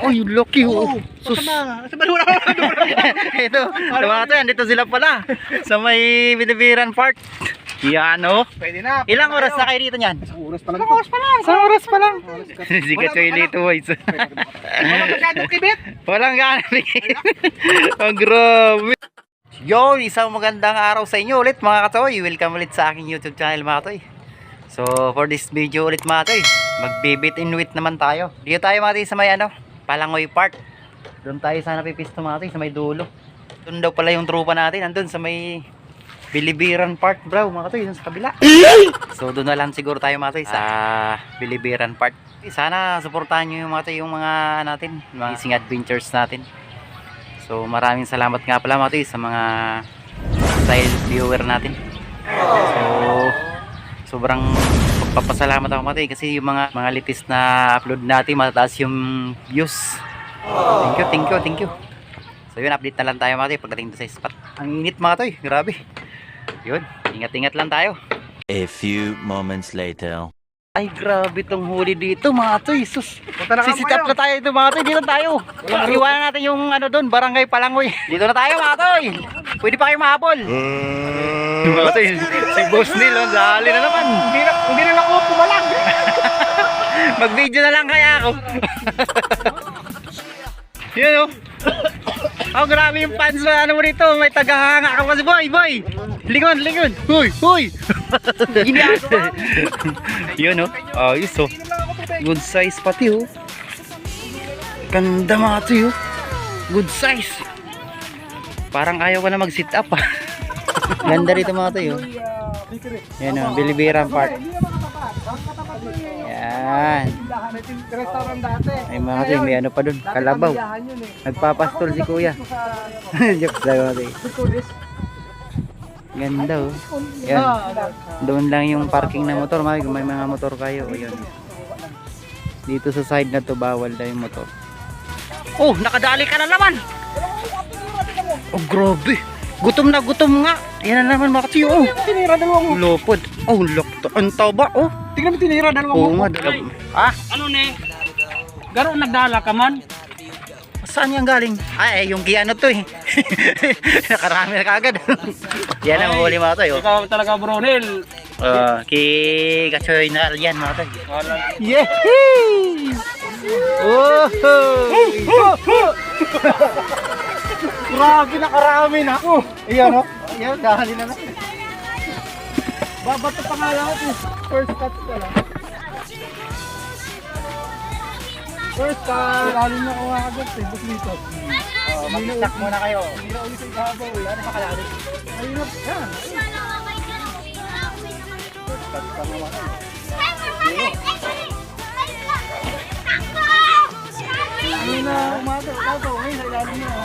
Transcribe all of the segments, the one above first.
Uy, lucky oh. Sus. Sus. Sa balura. Ito, mga to yan, dito sila pala. Sa may Bilibiran Park. Yan oh. Pwede na. Ilang oras na kayo dito niyan? Isang oras pa lang. Isang oras pa lang. Si Kachoy dito boys. Wala masyadong kibit. Walang gana. Ang grabe. Yo, isang magandang araw sa inyo ulit mga katoy. Welcome ulit sa aking YouTube channel mga katoy. So for this video ulit mga katoy, magbibit in wit naman tayo. Dito tayo mga katoy sa may Palangoy Park. Doon tayo sana pipisto mga katoy sa may dulo. Doon daw pala yung trupa natin. Andun sa may Bilibiran Park bro mga katoy, dun sa kabila. So doon na lang siguro tayo mga katoy sa Bilibiran Park. Sana suportahan nyo yung mga katoy, yung mga natin, mga fishing adventures natin. So maraming salamat nga pala mga katoy sa mga silent viewer natin. So sobrang pagpapasalamat ako mga katoy kasi yung mga latest na upload natin matataas yung views. Thank you. So yun, update na lang tayo mga katoy pagdating sa spot. Ang init mga katoy, grabe. Yun, ingat lang tayo. A few moments later. Ay grabe tong huli dito mga katoy. Sus. Punta na Sisit up na tayo dito mga katoy. Dito tayo. Iwanan natin yung doon, Barangay Palangoy. Dito na tayo mga katoy. Pwede pa kayo mahabol. Mga katoy, si Boss Neil dali na naman. Hindi na ako pumalag. Mag-video na lang kaya ako. Yun oh. Oh, grabe yung fans na mo rito. May tagahanga ka pa si boy. Lingon. Huy. Yun oh. Ayos oh. Good size pati oh. Ganda mga ito oh. Good size. Parang ayaw ko na mag-sit up ah. Ganda rito mga ito oh. Yan oh, Bilibiran Park. Yan. Restaurant dati. Ay mga ito, may ano pa dun, kalabaw. Nagpapastol si kuya. Jokes lang mga ito. Ganda oh. Yan. Doon lang yung parking na motor. May mga motor kayo. O yun. Dito sa side na to bawal daw yung motor. Oh, nakadali ka na naman. Oh, grabe. Gutom na gutom nga. Yan na naman mga katiyo. Oh, Tinira dalawang. lopod. Oh, lokto. Ang taba. Oh. Tingnan mo tinira dalawang. Oo nga. Dalawang. Ah, Ano ne? Garo nagdala ka man? saan yan galing? Ay, yung kiyano to eh. Nakarami na kagad. Yan ang huli mga tayo. Ikaw talaga Brunel. Kay Kachoy na yan mga tayo. Yehey! Oh! Grabe, nakarami na. Ayan o. Ayan, dahali na na. Babato pa nga lang ito. First cut ka lang. First cut. Lalo na ako agad eh. Bus dito. Mag-stack muna kayo. Hindi na ulit yung habaw eh. Ano makalali? Ayun na. Yan. First cut ka muna kayo. Ayun na. Umaga. Habaw. Ayun na. Ilalim na.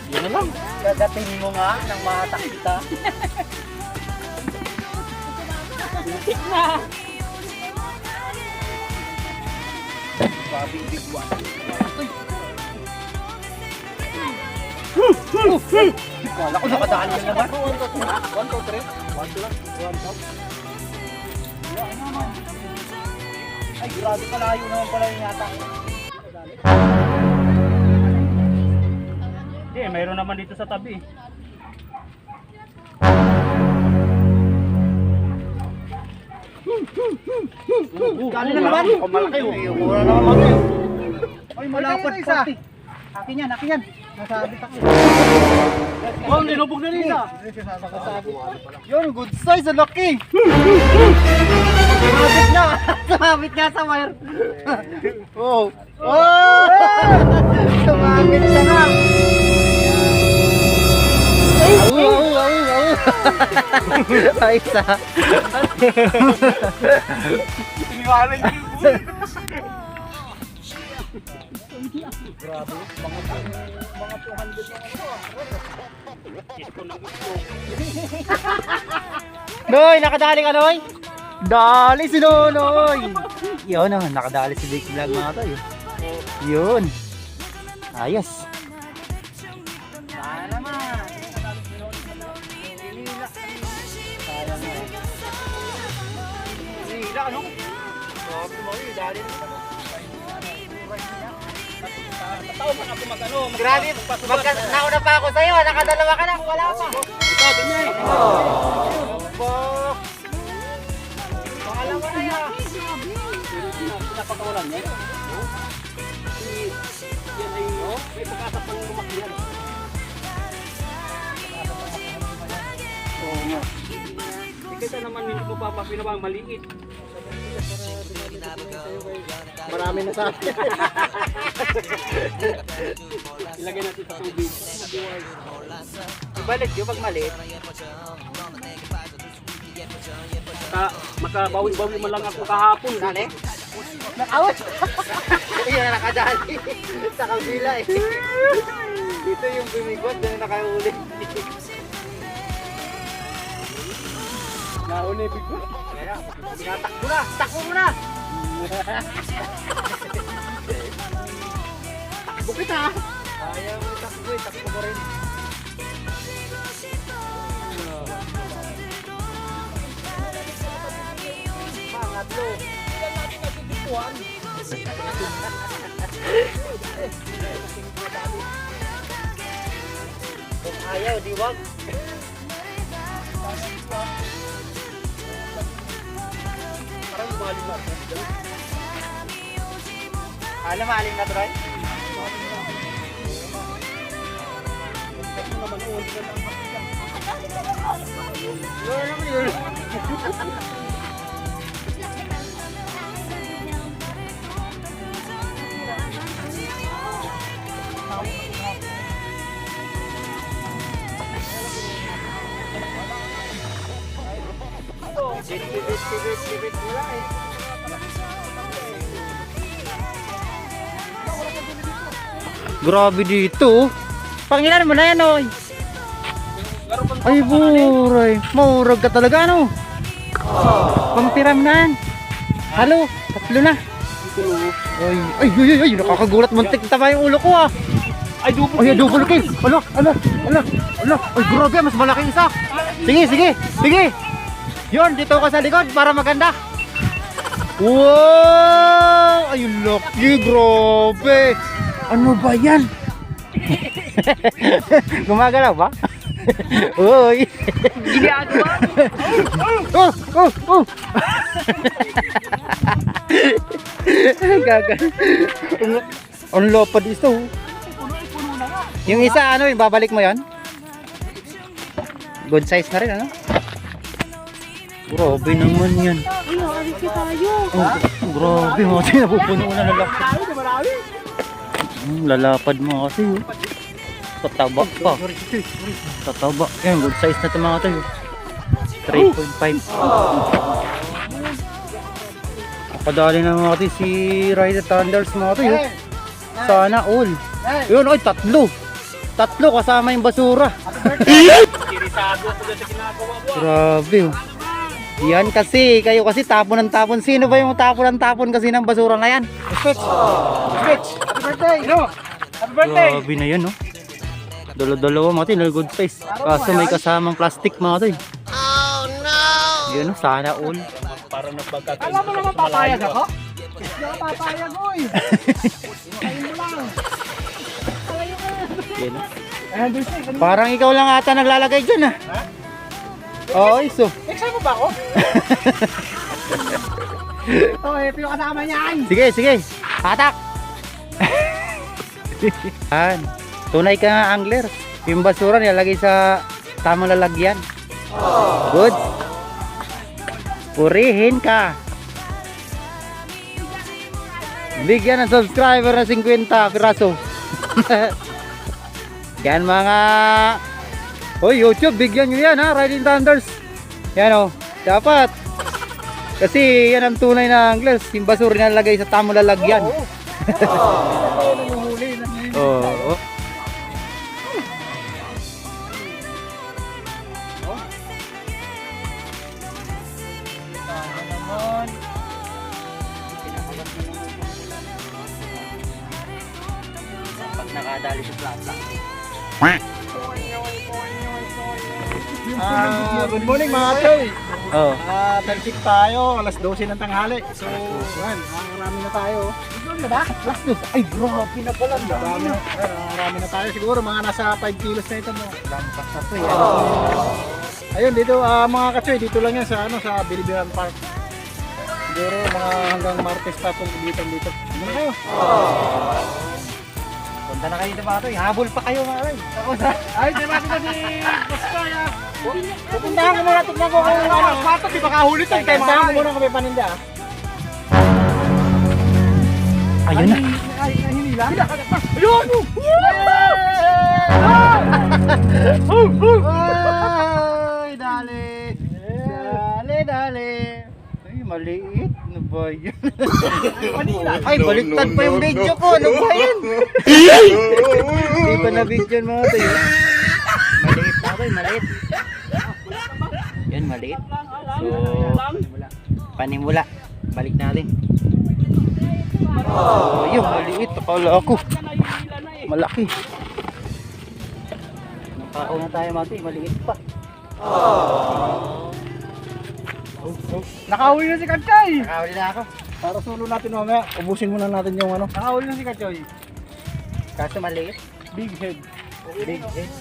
Yun na lang. Gagatin mo nga ng matak kita. Tik na. Grabe big one. Wala ko nakadaan yan naman. 1, 2, 3. 1, 2 lang. 1, 2. Ay, grabe kalayo naman pala yung yata. Hindi, mayroon naman dito sa tabi. Galing na naman. Malaki oh. Mura naman malaki. Ay, malapad pa. Akin yan. Nasabit ako. Oh, nilubog na nila. Yun, good size, ang laki. Sumabit nga sa wire. Oh. Sumabit siya na. Ay, isa. Iniwanan niyo yung buhay. Grabe, mga 200 Noy, nakadali ka Noy? Dali si Nonoy. Yun oh, nakadali si Big Vlog mga to. Yun. Ayos. Sana naman. Hila ano? Tataw man ako mag-ano. Grabe, nauna pa ako sa'yo, nakadalawa ka na, wala pa. Ito, ganyan. Pangalawa na yan. Pinapakawalan niya. Yan ay, may pagkasa pang lumaki yan. Oo nga. Kaysa naman hindi mo papapinabang maliit. Marami na sa akin. Ilagay natin sa tubig. Ibalik yung pag maliit. Makabawi-bawi man lang ako kahapon. Dali. Nakawat. Yun na nakadali. Sa kabila eh. Dito yung bumigot, doon nakahuli. Nauna yung bigot. Kaya, tinatakbo na. Takbo mo na. Takbo kita. Ayaw mo takbo eh. Takbo ko rin. Pangatlo. Kung ayaw, di wag. Parang malim na ako. Alam, maalim na Troy? Ito naman, hindi ka lang makita. Yun naman yun. Bibit wala eh. Grabe dito. Pangilan mo na yan oy. Ay buray. Maurag ka talaga ano. Pangtiram na yan. Halo, tatlo na. Ay, nakakagulat, muntik tama yung ulo ko ah. Ay, double Ay, double kill. Ala. Ay, grabe, mas malaking isa. Sige. Yun, dito ka sa likod para maganda. Wow! Ay, lucky, grabe. Ano ba yan? Gumagalaw ba? Uy. ginagawa. Oh. Gagal. Ang lopad ito. Yung isa ano, babalik mo 'yon? Good size na rin ano? Grabe naman 'yan. Ay, nakakisi tayo. Oh, grabe mo, napupuno na lalapad. Marami. Lalapad mo kasi. Oh. Tataba pa. Tataba. Yan, good size na ito mga tayo. 3.5. Nakadali na mga tayo si Rider Thunders mga tayo. Sana all. Yun, oy, tatlo kasama yung basura. Irisado ako dyan sa ginagawa mo. Grabe. Oh. Yan kasi, kayo kasi tapon ng tapon. Sino ba yung tapon ng tapon kasi ng basura na yan? Speech. Happy birthday. No. Happy birthday. Grabe na yan, no? Dalawa mga tayo, good size. Kaso may kasamang plastic mga tayo. Oh no! Yun, no? Sana all. Parang nagpagkakain. Alam mo naman papayag ako? Hindi ako papayag, oy. Kain mo lang. Yan, no? Andun siya. Parang ikaw lang ata naglalagay dyan, ah. Oo, iso. Excited mo ba ako? Ito yung kasama niyan. Sige. Hatak! Yan. Tunay ka nga angler. Yung basura nilalagay sa tamang lalagyan. Good. Purihin ka. Bigyan ng subscriber na 50 piraso. Yan mga YouTube, bigyan nyo yan ha, Riding Thunders. Yan o, dapat. Kasi yan ang tunay na anglers, yung basura nilalagay sa tamang lalagyan. Oo. Pag nakadali sa plaza. Good morning mga choy. Oh. Talsik tayo, alas 12 ng tanghali. So, yan, marami na tayo. Doon na ba? Alas 12. Ay, grabe na pala. Marami na tayo. Siguro mga nasa 5 kilos na ito mo. Lampas na to yan. Ayun, dito mga kachoy, dito lang yan sa, sa Bilibiran Park. Siguro mga hanggang Martes pa kung dito. Ano na kayo? Punta na kayo dito mga toy. Habol pa kayo mga toy. Ay, di ba ito si Bastaya? Pupuntahan ko muna, tignan ko kung ano. Pato, di ba kahuli tayo? Pupuntahan ko muna kami paninda. Ayun na. Ay, hinila. Ayun! Ay, dali. Dali. Ay, maliit. Ano ba yun? Ay, baliktad pa yung video ko. Ano ba yun? Hindi pa na video mga tayo. Maliit na toy, maliit. Yun, maliit. So, panimula. Balik natin. Oh, yun, maliit. Akala ako. Malaki. Nakauna tayo mga toy, maliit pa. Nakahuli na si Katchay. Nakahuli na ako. Para sulo natin mamaya. Ubusin muna natin yung ano. Nakahuli na si Katchay. Kaso maliit. Big head. Big head.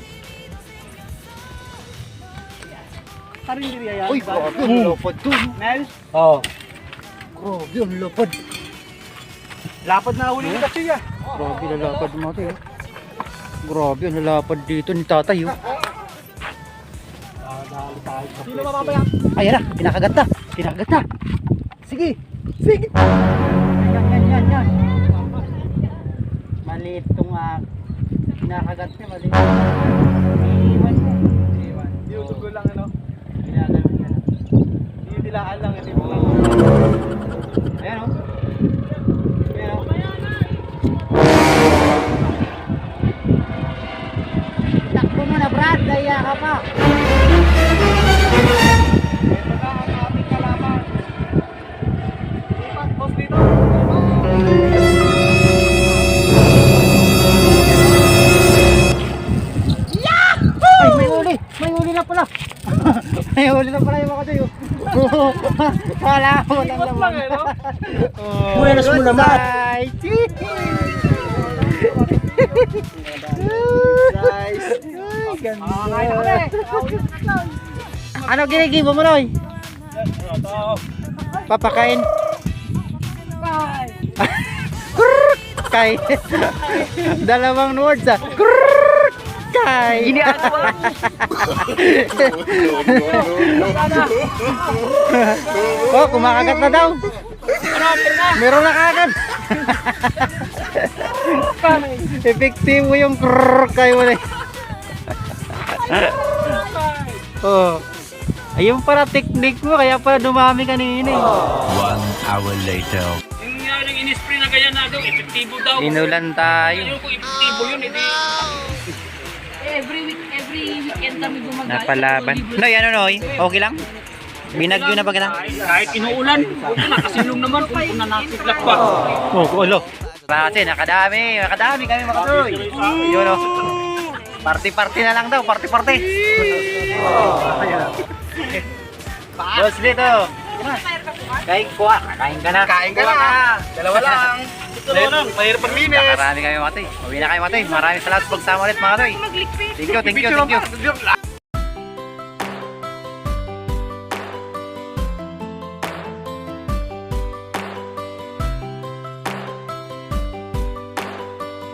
Karindiriya yan. Uy, grabe, ang lupad to. Nel? Oo. Grabe, ang lupad. Lapad na huli ni Katchay ah. Grabe, lalapad mo ito. Grabe, ang lalapad dito ni tatay. Oh. Sino mababaya? Ayan na, pinakagat na. Sige. Yan. Maliit itong pinakagat niya, maliit. Iiwan mo. YouTube ko lang ano. Pinakagat niya. Hindi dilaan lang ito. Ayan o. Ayan o. Takbo mo na Brad, daya ka pa. Ito na ang ating kalaban. Lipat, boss dito. Ay, may huli na pala. May huli na pala yung mga tayo. Wala ko lang Lipat lang eh, no? Buenas mo naman. Guys. Ay, ganda. Kaya kami. Ano ginigibo mo, Noy? Papakain? Kay. Dalawang words ah. Kay. Oh, kumakagat na daw. Meron na kagad. Epektibo yung kay mo na. Oh. Ayun para technique mo, kaya pala dumami kanina eh. 1 hour later. Yung nga yung in-spray na ganyan na daw, epektibo daw. Inulan tayo. Ayun kung epektibo yun, hindi. Every weekend kami gumagaling. Napalaban. Noy, ano Noy? Okay lang? Binagyo na ba kita? Kahit inuulan, nakasilong naman kung nanasiklak pa. Oh, ulo. Kasi nakadami kami mga katoy. Yun o. Party-party na lang daw, party-party. Boss dito. Kain ka na. Dalawa lang. Mahirap paglinis. Nakarami kami mga katoy. Uwi na kayo mga katoy. Maraming salamat sa pagsama ulit mga katoy. Thank you.